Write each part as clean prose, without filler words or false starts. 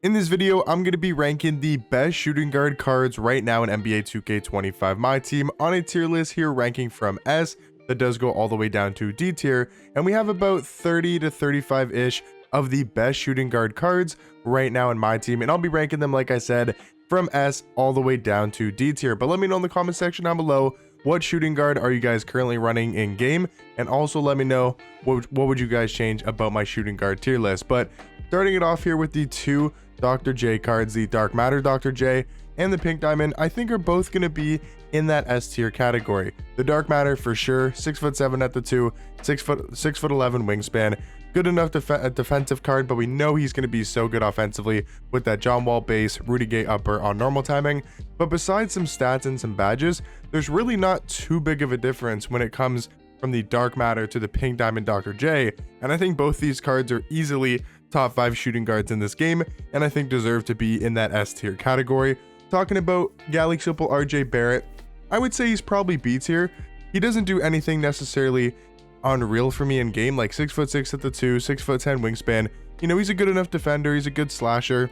In this video, I'm going to be ranking the best shooting guard cards right now in NBA 2K25 Myteam on a tier list here, ranking from S that does go all the way down to D tier, and we have about 30 to 35-ish of the best shooting guard cards right now in Myteam, and I'll be ranking them, like I said, from S all the way down to D tier. But let me know in the comment section down below, what shooting guard are you guys currently running in game, and also let me know what would you guys change about my shooting guard tier list. But starting it off here with the two Dr. J cards, the Dark Matter Dr. J and the Pink Diamond, I think are both going to be in that S tier category. The Dark Matter for sure, 6'7" at the 2, 6'11" wingspan, good enough defensive card, but we know he's going to be so good offensively with that John Wall base, Rudy Gay upper on normal timing. But besides some stats and some badges, there's really not too big of a difference when it comes from the Dark Matter to the Pink Diamond Dr. J, and I think both these cards are easily top 5 shooting guards in this game, and I think deserve to be in that S tier category. Talking about Galaxy Opal RJ Barrett, I would say he's probably B tier. He doesn't do anything necessarily unreal for me in game, like 6'6" at the 2, 6'10" wingspan. You know, he's a good enough defender, he's a good slasher.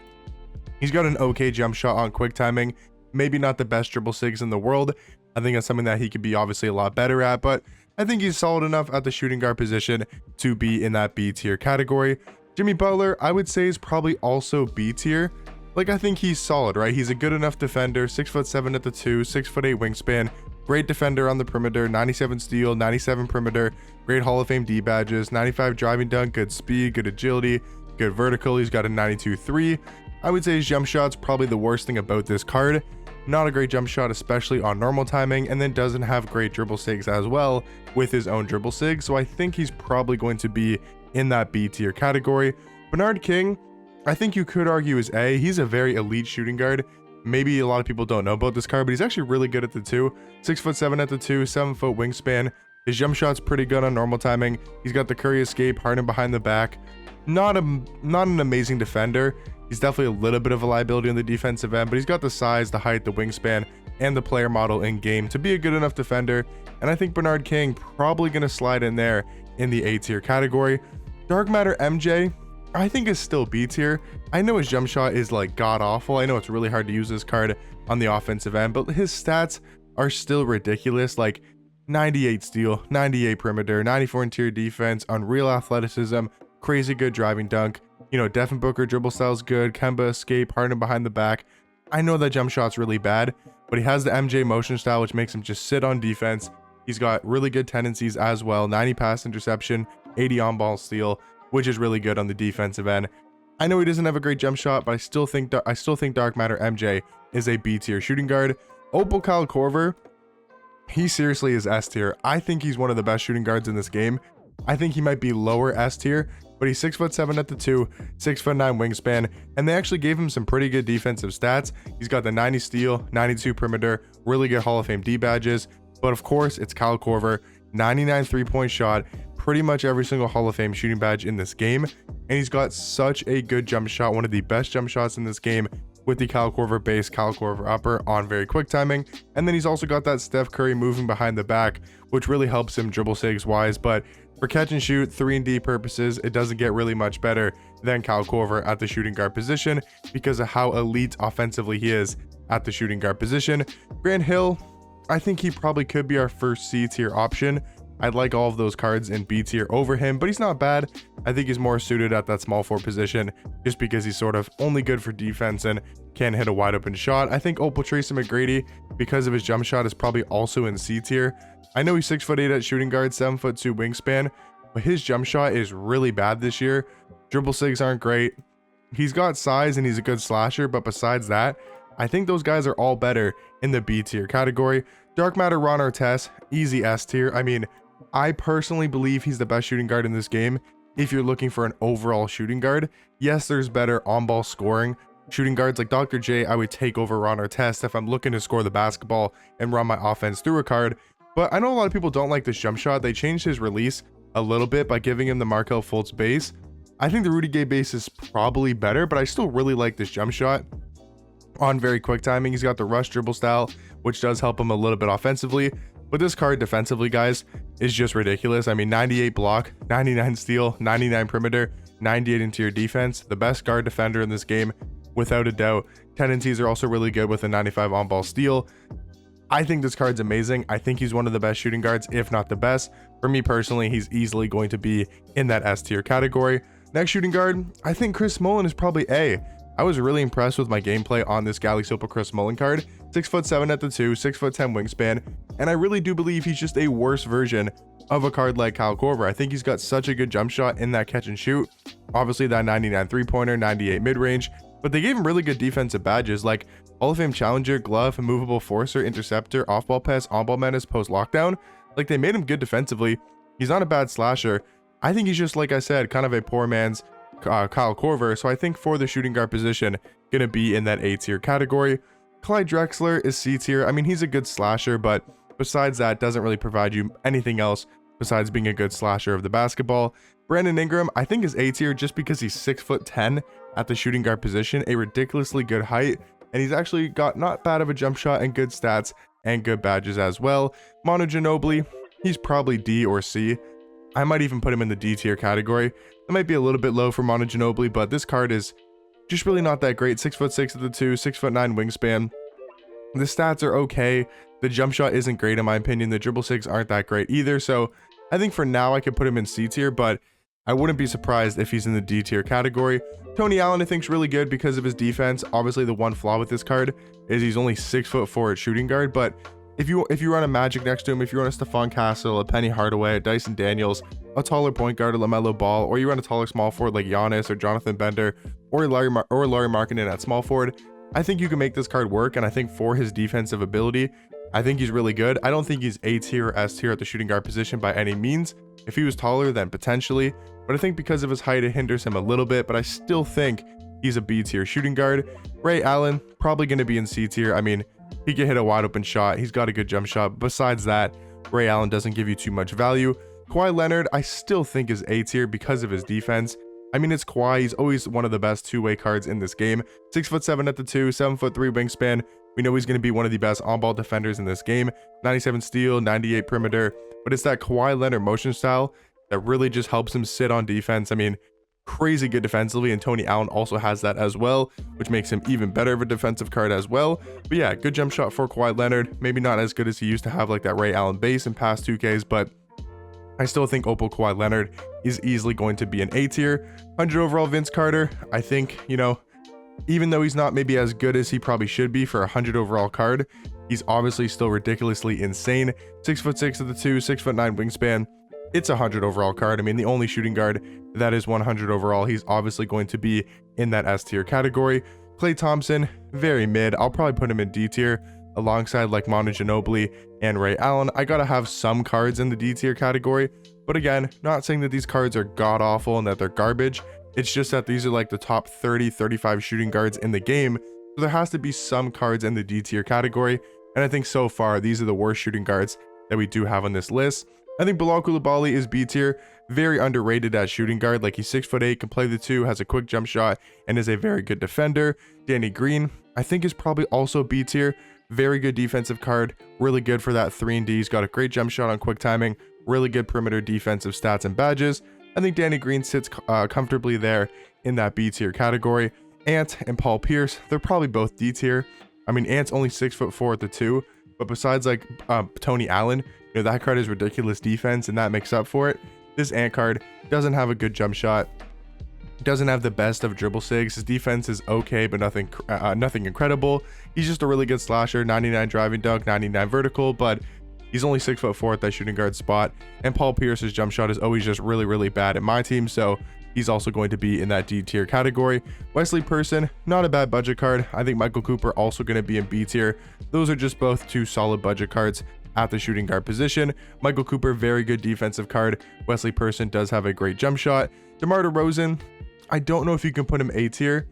He's got an okay jump shot on quick timing, maybe not the best dribble sigs in the world. I think that's something that he could be obviously a lot better at, but I think he's solid enough at the shooting guard position to be in that B tier category. Jimmy Butler, I would say, is probably also B tier. Like, I think he's solid, right? He's a good enough defender, 6'7" at the 2, 6'8" wingspan, great defender on the perimeter, 97 steal, 97 perimeter, great Hall of Fame D badges, 95 driving dunk, good speed, good agility, good vertical. He's got a 92-3. I would say his jump shot's probably the worst thing about this card. Not a great jump shot, especially on normal timing, and then doesn't have great dribble sigs as well with his own dribble sig. So I think he's probably going to be in that B tier category. Bernard King, I think you could argue is A. He's a very elite shooting guard. Maybe a lot of people don't know about this card, but he's actually really good at the 2, 6'7" at the 2, 7-foot wingspan. His jump shot's pretty good on normal timing. He's got the Curry escape, hardened behind the back. Not an amazing defender. He's definitely a little bit of a liability on the defensive end, but he's got the size, the height, the wingspan, and the player model in game to be a good enough defender. And I think Bernard King probably going to slide in there in the A tier category. Dark Matter MJ, I think is still B tier. I know his jump shot is like god awful. I know it's really hard to use this card on the offensive end, but his stats are still ridiculous. Like 98 steal, 98 perimeter, 94 interior defense, unreal athleticism, crazy good driving dunk. You know, Devin Booker dribble style's good, Kemba escape, hardened behind the back. I know that jump shot's really bad, but he has the MJ motion style, which makes him just sit on defense. He's got really good tendencies as well, 90 pass interception, 80 on-ball steal, which is really good on the defensive end. I know he doesn't have a great jump shot, but I still think Dark Matter MJ is a B tier shooting guard. Opal Kyle Korver, he seriously is S tier. I think he's one of the best shooting guards in this game. I think he might be lower S tier, but he's 6'7" at the 2, 6'9" wingspan, and they actually gave him some pretty good defensive stats. He's got the 90 steal, 92 perimeter, really good Hall of Fame D badges. But of course, it's Kyle Korver, 99 three-point shot, pretty much every single Hall of Fame shooting badge in this game. And he's got such a good jump shot, one of the best jump shots in this game with the Kyle Korver base, Kyle Korver upper on very quick timing. And then he's also got that Steph Curry moving behind the back, which really helps him dribble sigs wise. But for catch and shoot, 3-and-D purposes, it doesn't get really much better than Kyle Korver at the shooting guard position because of how elite offensively he is at the shooting guard position. Grant Hill, I think he probably could be our first C tier option. I'd like all of those cards in B tier over him, but he's not bad. I think he's more suited at that small forward position just because he's sort of only good for defense and can hit a wide open shot. I think Opal Tracy McGrady, because of his jump shot, is probably also in C tier. I know he's 6'8" at shooting guard, 7'2" wingspan, but his jump shot is really bad this year. Dribble sigs aren't great. He's got size and he's a good slasher, but besides that, I think those guys are all better in the B tier category. Dark Matter Ron Artest, easy S tier. I mean, I personally believe he's the best shooting guard in this game. If you're looking for an overall shooting guard, yes, there's better on-ball scoring shooting guards like Dr. J. I would take over Ron Artest if I'm looking to score the basketball and run my offense through a card. But I know a lot of people don't like this jump shot. They changed his release a little bit by giving him the Markelle Fultz base. I think the Rudy Gay base is probably better, but I still really like this jump shot on very quick timing. He's got the rush dribble style, which does help him a little bit offensively. But this card defensively, guys, is just ridiculous. I mean, 98 block, 99 steal, 99 perimeter, 98 interior defense, the best guard defender in this game. without a doubt. Tendencies are also really good with a 95 on-ball steal. I think this card's amazing. I think he's one of the best shooting guards, if not the best. For me personally, he's easily going to be in that S tier category. Next shooting guard, I think Chris Smalling is probably A. I was really impressed with my gameplay on this Galaxy Opal Chris Smalling card. 6'7" at the 2, 6'10" wingspan, and I really do believe he's just a worse version of a card like Kyle Korver. I think he's got such a good jump shot in that catch and shoot. Obviously that 99 3-pointer, 98 mid-range, but they gave him really good defensive badges like Hall of Fame Challenger, Glove, Immovable Forcer, Interceptor, Off-Ball Pass, On-Ball Menace, Post-Lockdown. Like, they made him good defensively. He's not a bad slasher. I think he's just, like I said, kind of a poor man's Kyle Korver, so I think for the shooting guard position, gonna be in that A tier category. Clyde Drexler is C tier. I mean, he's a good slasher, but besides that, doesn't really provide you anything else besides being a good slasher of the basketball. Brandon Ingram, I think, is A tier just because he's 6'10" at the shooting guard position, a ridiculously good height, and he's actually got not bad of a jump shot and good stats and good badges as well. Manu Ginobili, he's probably D or C. I might even put him in the D tier category. That might be a little bit low for Manu Ginobili, but this card is just really not that great. 6'6" at the 2, 6'9" wingspan. The stats are okay. The jump shot isn't great in my opinion. The dribble sigs aren't that great either. So I think for now I could put him in C tier, but I wouldn't be surprised if he's in the D tier category. Tony Allen I think is really good because of his defense. Obviously the one flaw with this card is he's only 6'4" at shooting guard, but if you run a Magic next to him, if you run a Stephon Castle, a Penny Hardaway, a Dyson Daniels, a taller point guard, a LaMelo Ball, or you run a taller small forward like Giannis or Jonathan Bender or Larry Markkinen at small forward, I think you can make this card work. And I think for his defensive ability, I think he's really good. I don't think he's A tier or S tier at the shooting guard position by any means. If he was taller, then potentially, but I think because of his height, it hinders him a little bit, but I still think he's a B tier shooting guard. Ray Allen, probably going to be in C tier. I mean, he can hit a wide open shot. He's got a good jump shot. Besides that, Ray Allen doesn't give you too much value. Kawhi Leonard, I still think is A tier because of his defense. I mean, it's Kawhi. He's always one of the best two-way cards in this game. 6'7" at the 2, 7'3" wingspan. We know he's going to be one of the best on-ball defenders in this game. 97 steal, 98 perimeter. But it's that Kawhi Leonard motion style that really just helps him sit on defense. I mean, crazy good defensively, and Tony Allen also has that as well, which makes him even better of a defensive card as well. But yeah, good jump shot for Kawhi Leonard. Maybe not as good as he used to have like that Ray Allen base in past 2Ks, but I still think Opal Kawhi Leonard is easily going to be an A tier. 100 overall Vince Carter, I think, you know, even though he's not maybe as good as he probably should be for a 100 overall card, he's obviously still ridiculously insane. 6'6" at the 2, 6'9" wingspan. It's a 100 overall card. I mean, the only shooting guard that is 100 overall, he's obviously going to be in that S tier category. Klay Thompson, very mid. I'll probably put him in D tier alongside like Manu Ginobili and Ray Allen. I gotta have some cards in the D tier category, but again, not saying that these cards are god awful and that they're garbage. It's just that these are like the top 30-35 shooting guards in the game, so there has to be some cards in the D tier category, and I think so far these are the worst shooting guards that we do have on this list. I think Bilal Coulibaly is B tier, very underrated at shooting guard. Like, he's 6'8", can play the 2, has a quick jump shot, and is a very good defender. Danny Green, I think, is probably also B tier. Very good defensive card, really good for that 3 and D. He's got a great jump shot on quick timing, really good perimeter defensive stats and badges. I think Danny Green sits comfortably there in that B tier category. Ant and Paul Pierce, they're probably both D tier. I mean, Ant's only 6'4" at the 2, but besides like Tony Allen, you know, that card is ridiculous defense and that makes up for it. This Ant card doesn't have a good jump shot, doesn't have the best of dribble sigs. His defense is okay, but nothing incredible. He's just a really good slasher, 99 driving dunk, 99 vertical, but he's only 6'4" at that shooting guard spot. And Paul Pierce's jump shot is always just really bad at my team, so he's also going to be in that D tier category. Wesley Person, not a bad budget card. I think Michael Cooper also going to be in B tier. Those are just both two solid budget cards at the shooting guard position. Michael Cooper, very good defensive card. Wesley Person does have a great jump shot. DeMar DeRozan, I don't know if you can put him A tier.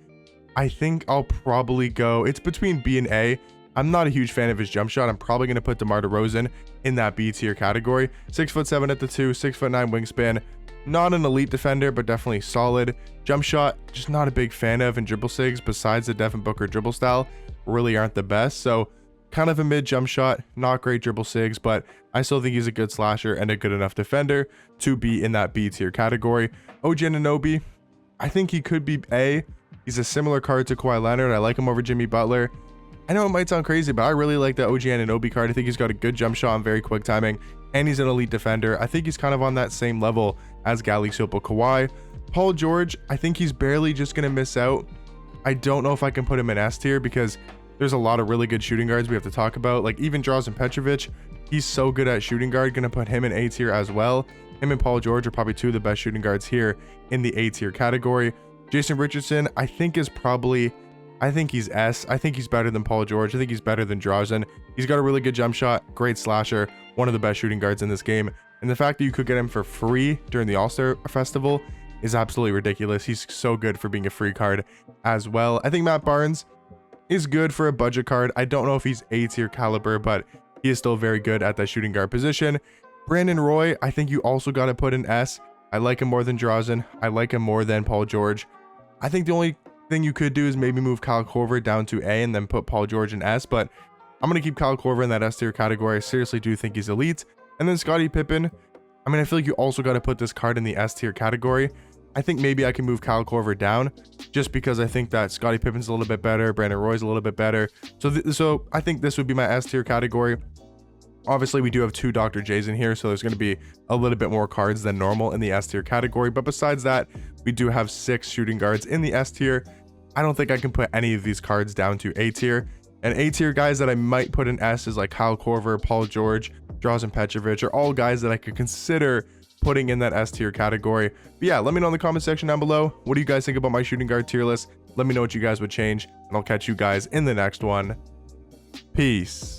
I think I'll probably go, it's between B and A. I'm not a huge fan of his jump shot. I'm probably going to put DeMar DeRozan in that B tier category. 6'7" at the 2, 6'9" wingspan. Not an elite defender, but definitely solid. Jump shot, just not a big fan of, and dribble sigs, besides the Devin Booker dribble style, really aren't the best. So kind of a mid jump shot, not great dribble sigs, but I still think he's a good slasher and a good enough defender to be in that B tier category. OG Anunoby, I think he could be A. He's a similar card to Kawhi Leonard. I like him over Jimmy Butler. I know it might sound crazy, but I really like that OG Anunoby card. I think he's got a good jump shot and very quick timing, and he's an elite defender. I think he's kind of on that same level as Galixopo Kawhi. Paul George, I think he's barely just going to miss out. I don't know if I can put him in S tier because there's a lot of really good shooting guards we have to talk about. Like even Drazen Petrovic, he's so good at shooting guard. Going to put him in A tier as well. Him and Paul George are probably two of the best shooting guards here in the A tier category. Jason Richardson, I think he's S. I think he's better than Paul George. I think he's better than Drazen. He's got a really good jump shot, great slasher, one of the best shooting guards in this game. And the fact that you could get him for free during the All-Star Festival is absolutely ridiculous. He's so good for being a free card as well. I think Matt Barnes is good for a budget card. I don't know if he's A tier caliber, but he is still very good at that shooting guard position. Brandon Roy, I think you also got to put in S. I like him more than Drazen. I like him more than Paul George. I think the only thing you could do is maybe move Kyle Korver down to A and then put Paul George in S, but I'm going to keep Kyle Korver in that S tier category. I seriously do think he's elite. And then Scottie Pippen, I mean, I feel like you also got to put this card in the S tier category. I think maybe I can move Kyle Korver down just because I think that Scottie Pippen's a little bit better, Brandon Roy's a little bit better. So I think this would be my S tier category. Obviously, we do have 2 Dr. J's in here, so there's going to be a little bit more cards than normal in the S tier category. But besides that, we do have 6 shooting guards in the S tier. I don't think I can put any of these cards down to A tier. And A tier guys that I might put in S is like Kyle Korver, Paul George, Drazen Petrovic, are all guys that I could consider putting in that S tier category. But yeah, let me know in the comment section down below. What do you guys think about my shooting guard tier list? Let me know what you guys would change, and I'll catch you guys in the next one. Peace.